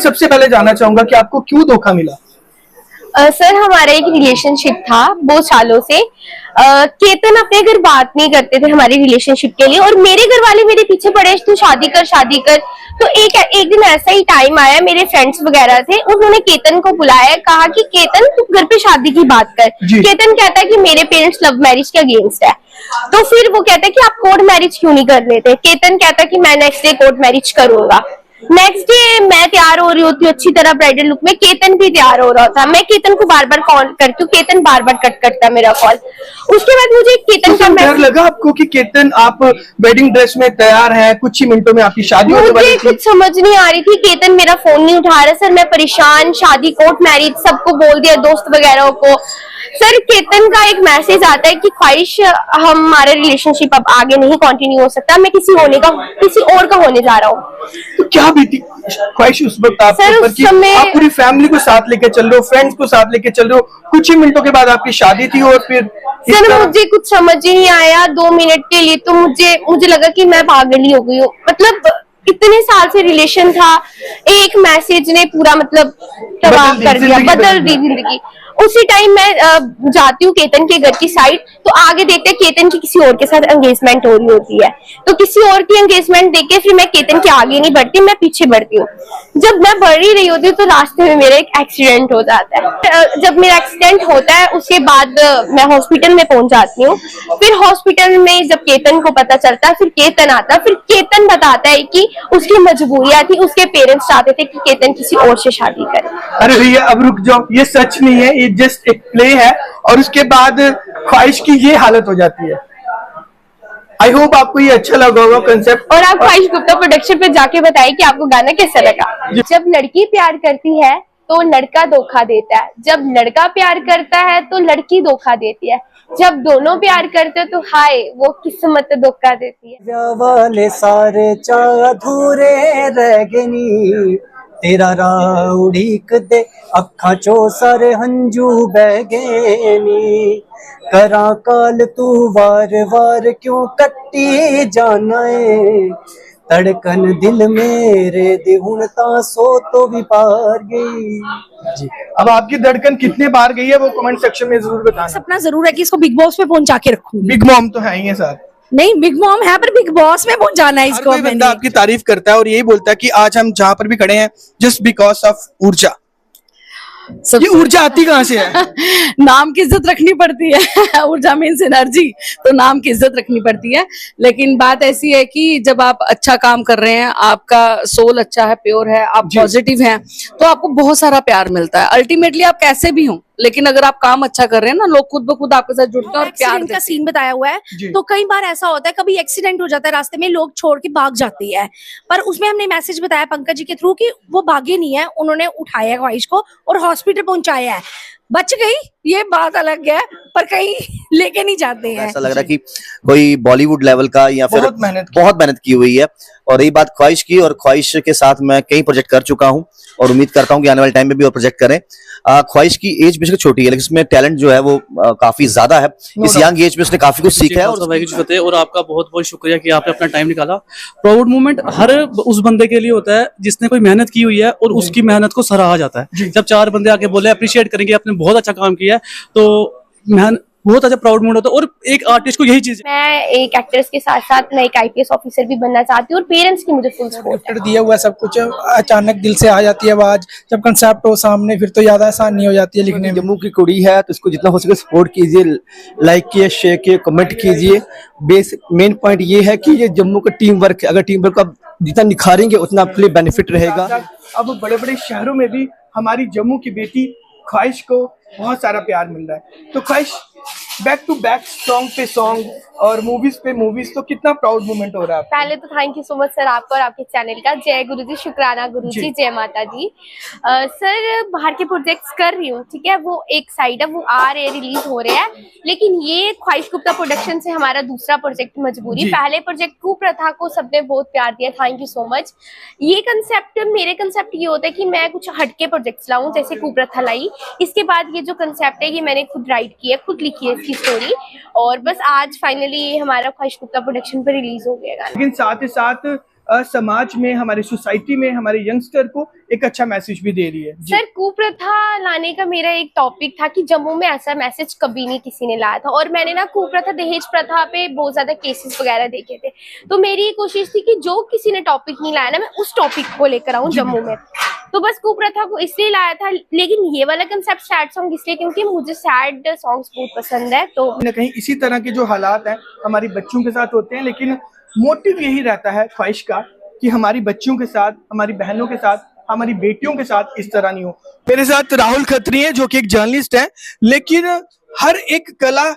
सबसे पहले जानना चाहूंगा कि आपको क्यों धोखा मिला? सर हमारा एक रिलेशनशिप था बहुत सालों से। केतन अपने घर बात नहीं करते थे हमारी रिलेशनशिप के लिए, और मेरे घर वाले मेरे पीछे पड़े तू शादी कर शादी कर। तो एक दिन ऐसा ही टाइम आया, मेरे फ्रेंड्स वगैरह थे, उन्होंने केतन को बुलाया, कहा कि केतन तू घर पे शादी की बात कर। केतन कहता है कि मेरे पेरेंट्स लव मैरिज के अगेंस्ट है। तो फिर वो कहता है कि आप कोर्ट मैरिज क्यों नहीं कर लेते। केतन कहता है कि मैं नेक्स्ट डे कोर्ट मैरिज करूंगा। नेक्स्ट डे मैं तैयार हो रही होती हूँ अच्छी तरह ब्राइडल लुक में, केतन भी तैयार हो रहा था। मैं केतन को बार बार कॉल करती हूँ, केतन बार बार कट करता है मेरा कॉल। उसके बाद मुझे केतन का डर लगा आपको कि केतन आप वेडिंग ड्रेस में तैयार हैं, कुछ ही मिनटों में आपकी शादी होने वाली थी? कुछ समझ नहीं आ रही थी, केतन मेरा फोन नहीं उठा रहा। सर मैं परेशान, शादी कोर्ट मैरिज सबको बोल दिया, दोस्त वगैरह को। सर केतन का एक मैसेज आता है कि ख्वाहिश हमारा रिलेशनशिप अब आगे नहीं कंटिन्यू हो सकता, मैं किसी और का होने जा रहा हूँ। तो क्या बीती ख्वाहिश उस वक्त आपके ऊपर कि आप पूरी फैमिली को साथ लेके चल रहे हो, फ्रेंड्स को साथ लेके चल रहे हो, कुछ ही मिनटों के बाद आपकी शादी थी और फिर सर मुझे कुछ समझ ही नहीं आया 2 मिनट के लिए। तो मुझे लगा कि मैं पागल ही हो गई हूँ। मतलब इतने साल से रिलेशन था, एक मैसेज ने पूरा मतलब तबाह कर दिया, बदल दी जिंदगी। उसी टाइम मैं जाती हूँ केतन के घर की साइड, तो आगे देखते हैं केतन की किसी और के साथ एंगेजमेंट हो रही होती है। तो किसी और की एंगेजमेंट देख के फिर मैं केतन के आगे नहीं बढ़ती, मैं पीछे बढ़ती हूँ। जब मैं बढ़ ही रही होती हूँ तो रास्ते में मेरा एक एक्सीडेंट हो जाता है। जब मेरा एक्सीडेंट होता है उसके बाद मैं हॉस्पिटल में पहुंच जाती हूँ। फिर हॉस्पिटल में जब केतन को पता चलता है, फिर केतन आता है, फिर केतन बताता है कि उसकी मजबूरियां थी, उसके पेरेंट्स चाहते थे कि केतन किसी और से शादी करे। अरे भैया अब रुक जाओ, ये सच नहीं है, ये जस्ट एक प्ले है और उसके बाद ख्वाहिश की ये हालत हो जाती है। आई होप आपको ये अच्छा लगा होगा कंसेप्ट। और आप ख्वाहिश गुप्ता प्रोडक्शन पे जाके बताइए कि आपको गाना कैसा लगा। जब लड़की प्यार करती है तो लड़का धोखा देता है, जब लड़का प्यार करता है तो लड़की धोखा देती है, जब दोनों प्यार करते हैं तो हाय वो किस्मत धोखा देती है। वाले सारे चाह अधूरे रह गए नी, तेरा राह उड़ीक दे अखा चो सारे हंजू बह गए नी, करा काल तू वार वार क्यों कट्टी जाना है, धड़कन दिल मेरे दी हुण ता सो तो भी पार गई जी। अब आपकी धड़कन कितने बार गई है वो कमेंट सेक्शन में जरूर बताना। सपना जरूर है कि इसको बिग बॉस पे पहुंचा के रखूंगी। बिग मॉम तो है ही है साथ। नहीं बिग मॉम है पर बिग बॉस में पहुंचाना है इसको। हर कोई बंदा आपकी तारीफ करता है और यही बोलता है कि आज हम जहां पर भी खड़े हैं जस्ट बिकॉज ऑफ ऊर्जा। ये ऊर्जा आती कहाँ से है? नाम की इज्जत रखनी पड़ती है। ऊर्जा मीन्स एनर्जी, तो नाम की इज्जत रखनी पड़ती है। लेकिन बात ऐसी है कि जब आप अच्छा काम कर रहे हैं, आपका सोल अच्छा है, प्योर है, आप पॉजिटिव हैं, तो आपको बहुत सारा प्यार मिलता है। अल्टीमेटली आप कैसे भी हो, लेकिन अगर आप काम अच्छा कर रहे हैं ना, लोग खुद ब खुद आपके साथ जुड़ते हैं और प्यार का सीन बताया हुआ है। तो कई बार ऐसा होता है, कभी एक्सीडेंट हो जाता है रास्ते में, लोग छोड़ के भाग जाते हैं, पर उसमें हमने मैसेज बताया पंकज जी के थ्रू कि वो भागे नहीं है, उन्होंने उठाया ख्वाहिश को और हॉस्पिटल पहुंचाया है, बच गई। ये बात अलग है, पर कहीं लेके नहीं जाते हैं। ऐसा लग रहा है कि कोई बॉलीवुड लेवल का या फिर बहुत मेहनत की हुई है। और रही बात ख्वाहिश की, और ख्वाहिश के साथ मैं कई प्रोजेक्ट कर चुका हूं और उम्मीद करता हूं कि आने वाले टाइम में भी और प्रोजेक्ट करें। ख्वाहिश की एज बेशक छोटी है, लेकिन इसमें टैलेंट जो है वो काफी ज्यादा है। इस यंग एज में उसने काफी कुछ सीखा है। और आपका बहुत बहुत शुक्रिया कि आपने अपना टाइम निकाला। प्राउड मोमेंट हर उस बंदे के लिए होता है जिसने कोई मेहनत की हुई है और उसकी मेहनत को सराहा जाता है। जब 4 बंदे आके बोले अप्रिशिएट करेंगे आपने बहुत अच्छा काम किया है, तो बहुत अच्छा प्राउड मोमेंट होता है। और एक आर्टिस्ट को यही चीज, मैं एक एक्ट्रेस के साथ साथ मैं एक IPS ऑफिसर भी बनना चाहती हूँ और पेरेंट्स की मुझे फुल सपोर्ट दिया हुआ सब कुछ, अचानक दिल से आ जाती है आवाज, जब कंसेप्ट हो सामने फिर तो ज्यादा आसान नहीं हो जाती है लिखने में। जम्मू की कुड़ी है तो इसको जितना हो सके सपोर्ट कीजिए, लाइक कीजिए, शेयर कीजिए, कमेंट कीजिए। बेस मेन पॉइंट ये है कि ये जम्मू का टीम वर्क है, अगर टीम वर्क आप जितना निखारेंगे उतना आपके लिए बेनिफिट रहेगा। अब बड़े बड़े शहरों में भी हमारी जम्मू की बेटी ख्वाहिश को बहुत सारा प्यार मिल रहा है। तो ख्वाहिश बैक टू बैक सॉन्ग पे सॉन्ग और मूवीज पे मूवीज, तो कितना प्राउड मोमेंट हो रहा है। पहले तो thank you so much sir आपको और आपके चैनल का। जय गुरुजी, शुक्राना गुरुजी, जय माता दी। सर बाहर के प्रोजेक्ट्स कर रही हूँ, ठीक है, वो एक साइड है, वो आ रहे हैं, रिलीज हो रहे हैं, लेकिन ये ख्वाहिश गुप्ता प्रोडक्शन से हमारा दूसरा प्रोजेक्ट मजबूरी। पहले प्रोजेक्ट कुप्रथा को सबने बहुत प्यार दिया, थैंक यू सो मच। ये कंसेप्ट, मेरे कंसेप्ट ये होता है कि मैं कुछ हटके प्रोजेक्ट्स लाऊं, जैसे कुप्रथा लाई। इसके बाद ये जो कंसेप्ट है ये मैंने खुद राइट किया, खुद लिखी है इसकी स्टोरी, और बस आज फाइनली हमारा ख्वाहिश गुप्ता प्रोडक्शन पर रिलीज हो गया। लेकिन साथ ही साथ समाज में, हमारे सोसाइटी में, हमारे यंगस्टर को एक अच्छा मैसेज भी दे रही है। सर, कुप्रथा लाने का मेरा एक टॉपिक था कि जम्मू में ऐसा मैसेज कभी नहीं किसी ने लाया था, और मैंने ना कुप्रथा, दहेज प्रथा पे बहुत ज्यादा केसेस वगैरह देखे थे, तो मेरी ये कोशिश थी कि जो किसी ने टॉपिक नहीं लाया ना, मैं उस टॉपिक को लेकर आऊँ जम्मू में। तो बस कुप्रथा को इसलिए लाया था, लेकिन ये वाला कंसेप्ट सैड सॉन्ग इसलिए क्योंकि मुझे सैड सॉन्ग्स बहुत पसंद है। तो कहीं इसी तरह के जो हालात हैं हमारी बच्चों के साथ होते हैं, लेकिन मोटिव यही रहता है ख्वाहिश का कि हमारी बच्चियों के साथ, हमारी बहनों के साथ, हमारी बेटियों के साथ इस तरह नहीं हो। मेरे साथ राहुल खत्री है जो कि एक जर्नलिस्ट है, लेकिन हर एक कला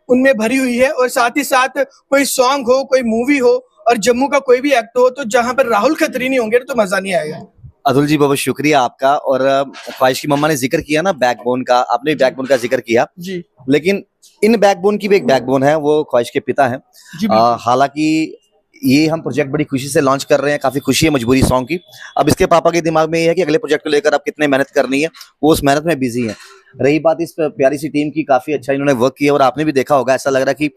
उनमें भरी हुई है, और साथ ही साथ कोई सॉन्ग हो, कोई मूवी हो और जम्मू का कोई भी एक्ट हो, तो जहां पर राहुल खत्री नहीं होंगे तो मजा नहीं आएगा। अतुल जी, बहुत शुक्रिया आपका। और ख्वाहिश की मम्मा ने जिक्र किया ना बैकबोन का, आपने भी बैकबोन का जिक्र किया जी, लेकिन इन बैकबोन की भी एक बैकबोन है, वो ख्वाहिश के पिता हैं। हालांकि ये हम प्रोजेक्ट बड़ी खुशी से लॉन्च कर रहे हैं, काफी खुशी है मजबूरी सॉन्ग की। अब इसके पापा के दिमाग में ये है कि अगले प्रोजेक्ट को लेकर अब कितने मेहनत करनी है, वो उस मेहनत में बिजी है। रही बात इस प्यारी सी टीम की, काफी अच्छा इन्होंने वर्क किया, और आपने भी देखा होगा, ऐसा लग रहा है कि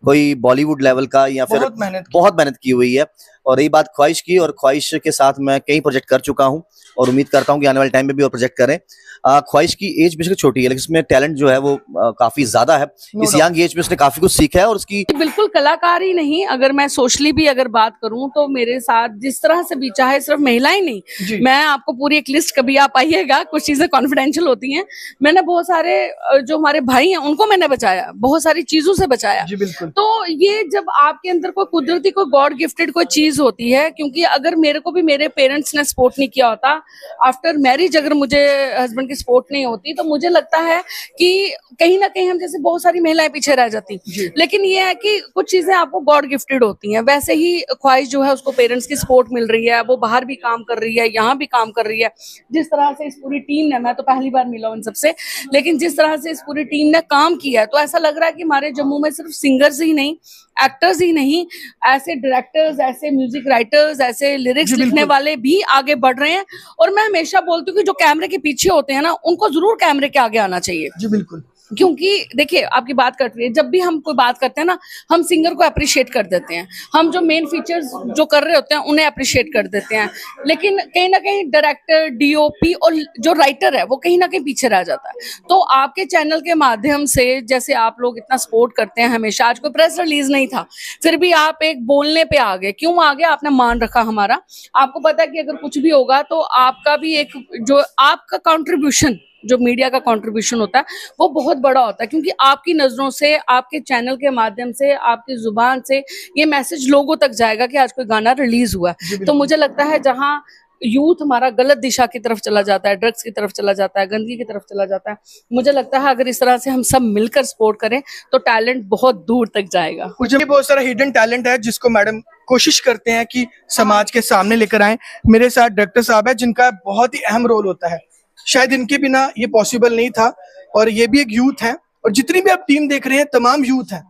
कोई बॉलीवुड लेवल का या फिर बहुत मेहनत की हुई है। और रही बात ख्वाहिश की, और ख्वाहिश के साथ मैं कई प्रोजेक्ट कर चुका हूं और उम्मीद करता हूं कि आने वाले टाइम में भी और प्रोजेक्ट करें। ख्वाहिश की एज बेशक छोटी है, लेकिन उसमें टैलेंट जो है वो काफी ज्यादा है। इस यंग एज में उसने काफी कुछ सीखा है, और उसकी बिल्कुल कलाकार ही नहीं, अगर मैं सोशली भी अगर बात करूं तो मेरे साथ जिस तरह से भी, चाहे सिर्फ महिलाएं नहीं, मैं आपको पूरी एक लिस्ट, कभी आप आइएगा, कुछ चीजें कॉन्फिडेंशियल होती हैं, मैंने बहुत सारे जो हमारे भाई हैं उनको मैंने बचाया, बहुत सारी चीजों से बचाया। तो ये जब आपके अंदर कोई कुदरती, कोई गॉड गिफ्टेड कोई चीज होती है, क्योंकि अगर मेरे को भी मेरे पेरेंट्स ने सपोर्ट नहीं किया होता, आफ्टर मैरिज अगर मुझे हस्बैंड की सपोर्ट नहीं होती, तो मुझे लगता है कि कहीं ना कहीं हम जैसे बहुत सारी महिलाएं पीछे रह जाती। लेकिन ये है कि कुछ चीजें आपको गॉड गिफ्टेड होती हैं। वैसे ही ख्वाहिश जो है उसको पेरेंट्स की सपोर्ट मिल रही है, वो बाहर भी काम कर रही है, यहाँ भी काम कर रही है। जिस तरह से इस पूरी टीम ने, मैं तो पहली बार मिला हूं इन सबसे, लेकिन जिस तरह से इस पूरी टीम ने काम किया है, तो ऐसा लग रहा है कि हमारे जम्मू में सिर्फ सिंगर्स ही नहीं, एक्टर्स ही नहीं, ऐसे डायरेक्टर्स, ऐसे म्यूजिक राइटर्स, ऐसे लिरिक्स लिखने वाले भी आगे बढ़ रहे हैं। और मैं हमेशा बोलती हूँ कि जो कैमरे के पीछे होते हैं ना, उनको जरूर कैमरे के आगे आना चाहिए। जी बिल्कुल, क्योंकि देखिए, आपकी बात कर रही है, जब भी हम कोई बात करते हैं ना, हम सिंगर को अप्रिशिएट कर देते हैं, हम जो मेन फीचर्स जो कर रहे होते हैं उन्हें अप्रिशिएट कर देते हैं, लेकिन कहीं ना कहीं डायरेक्टर, डीओपी और जो राइटर है वो कहीं ना कहीं पीछे रह जाता है। तो आपके चैनल के माध्यम से, जैसे आप लोग इतना सपोर्ट करते हैं हमेशा, आज कोई प्रेस रिलीज नहीं था, फिर भी आप एक बोलने पे आ गए। क्यों आ गए? आपने मान रखा हमारा। आपको पता है कि अगर कुछ भी होगा तो आपका भी एक, जो आपका कॉन्ट्रीब्यूशन, जो मीडिया का कंट्रीब्यूशन होता है, वो बहुत बड़ा होता है, क्योंकि आपकी नजरों से, आपके चैनल के माध्यम से, आपकी जुबान से ये मैसेज लोगों तक जाएगा कि आज कोई गाना रिलीज हुआ है। तो मुझे लगता है जहां यूथ हमारा गलत दिशा की तरफ चला जाता है, ड्रग्स की तरफ चला जाता है, गंदगी की तरफ चला जाता है, मुझे लगता है अगर इस तरह से हम सब मिलकर सपोर्ट करें तो टैलेंट बहुत दूर तक जाएगा। कुछ भी बहुत सारा हिडन टैलेंट है जिसको मैडम कोशिश करते हैं कि समाज के सामने लेकर आए। मेरे साथ डायरेक्टर साहब है जिनका बहुत ही अहम रोल होता है, शायद इनके बिना ये पॉसिबल नहीं था, और ये भी एक यूथ है, और जितनी भी आप टीम देख रहे हैं तमाम यूथ है।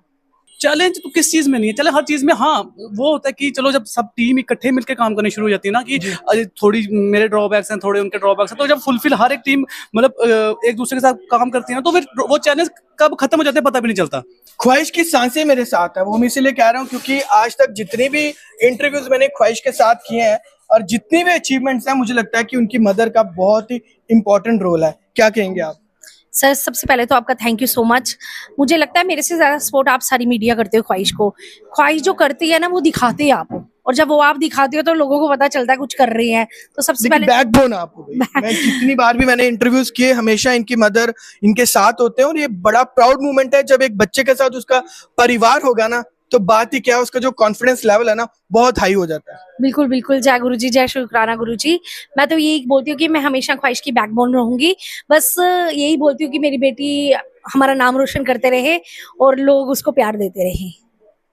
चैलेंज तो किस चीज में नहीं है, चले हर चीज में। हाँ, वो होता है कि चलो जब सब टीम इकट्ठे मिलकर काम करनी शुरू हो जाती है ना, कि थोड़ी मेरे ड्रॉबैक्स हैं, थोड़े उनके ड्रॉबैक्स हैं, तो जब फुलफिल हर एक टीम मतलब एक दूसरे के साथ काम करती है ना, तो फिर वो चैलेंज कब खत्म हो जाते हैं पता भी नहीं चलता। ख्वाहिश की सांसें मेरे साथ है, वो मैं इसीलिए कह रहा हूँ क्योंकि आज तक जितने भी इंटरव्यूज मैंने ख्वाहिश के साथ किए हैं और जितनी भी अचीवमेंट्स हैं, मुझे लगता है कि उनकी मदर का बहुत ही इंपॉर्टेंट रोल है। क्या कहेंगे आप? सर, सबसे पहले तो आपका थैंक यू सो मच। मुझे लगता है मेरे से ज्यादा सपोर्ट आप सारी मीडिया करते हो ख्वाहिश को। ख्वाहिश जो करती है ना, वो दिखाते हैं आप, और जब वो आप दिखाते हो तो लोगों को पता चलता है कुछ कर रही हैं। तो सबसे पहले बैकबोन आपको, मैं जितनी बार भी मैंने इंटरव्यूज किए, हमेशा इनकी मदर इनके साथ होते हैं, और ये बड़ा प्राउड मोमेंट है जब एक बच्चे के साथ उसका परिवार होगा ना, तो बात ही क्या, उसका जो कॉन्फिडेंस लेवल है ना, बहुत हाई हो जाता है। बिल्कुल बिल्कुल, जय गुरुजी, जय शुक्राना गुरुजी। मैं तो यही बोलती हूँ कि मैं हमेशा ख्वाहिश की बैकबोन रहूंगी। बस यही बोलती हूँ कि मेरी बेटी हमारा नाम रोशन करते रहे और लोग उसको प्यार देते रहे।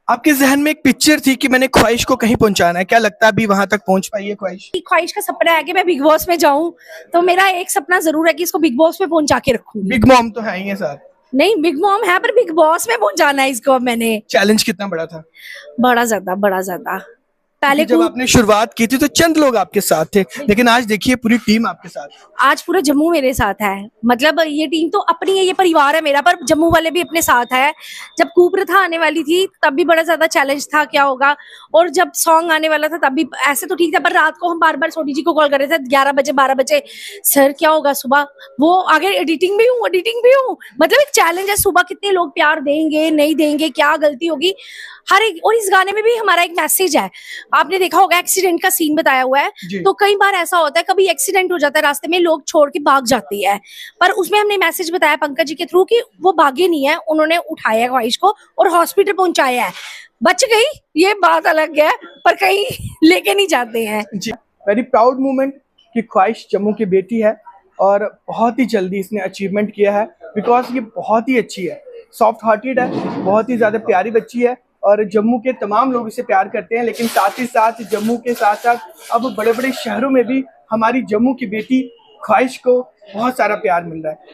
आपके जहन में एक पिक्चर थी कि मैंने ख्वाहिश को कहीं पहुंचाना है, क्या लगता है अभी वहां तक पहुंच पाई है ख्वाहिश? ख्वाहिश का सपना है कि मैं बिग बॉस में जाऊं, तो मेरा एक सपना जरूर है कि इसको बिग बॉस में पहुंचा के रखूंगी। बिग मॉम तो है ही है सर। नहीं, बिग मॉम है, पर बिग बॉस में पहुंचाना है इसको। मैंने चैलेंज कितना बड़ा था? बड़ा ज्यादा, बड़ा ज्यादा। पहले जब आपने शुरुआत की थी तो चंद लोग आपके साथ थे, लेकिन आज देखिए पूरी टीम आपके साथ है। आज पूरा जम्मू मेरे साथ है। मतलब ये टीम तो अपनी है, ये परिवार है मेरा, पर जम्मू वाले भी अपने साथ है। जब कुप्रथा आने वाली थी तब भी बड़ा ज्यादा चैलेंज था क्या होगा, और जब सॉन्ग आने वाला था तब भी ऐसे तो ठीक था, पर रात को हम बार बार सोनी जी को कॉल कर रहे थे 11 बजे 12 बजे, सर क्या होगा सुबह, वो आगे एडिटिंग भी हूँ। मतलब एक चैलेंज है, सुबह कितने लोग प्यार देंगे नहीं देंगे, क्या गलती होगी हर एक। और इस गाने में भी हमारा एक मैसेज है, आपने देखा होगा एक्सीडेंट का सीन बताया हुआ है, तो कई बार ऐसा होता है, कभी एक्सीडेंट हो जाता है रास्ते में, लोग छोड़ के भाग जाते हैं, पर उसमें हमने मैसेज बताया पंकज जी के थ्रू कि वो भागे नहीं है, उन्होंने उठाया ख्वाहिश को और हॉस्पिटल पहुंचाया है, बच गई ये बात अलग है, पर कहीं लेके नहीं जाते हैं। जी, वेरी प्राउड मोमेंट कि ख्वाहिश जम्मू की बेटी है और बहुत ही जल्दी इसने अचीवमेंट किया है, बिकॉज ये बहुत ही अच्छी है, सॉफ्ट हार्टेड है, बहुत ही ज्यादा प्यारी बच्ची है और जम्मू के तमाम लोग इसे प्यार करते हैं। लेकिन साथ ही साथ जम्मू के साथ साथ अब बड़े बड़े शहरों में भी हमारी जम्मू की बेटी ख्वाहिश को बहुत सारा प्यार मिल रहा है।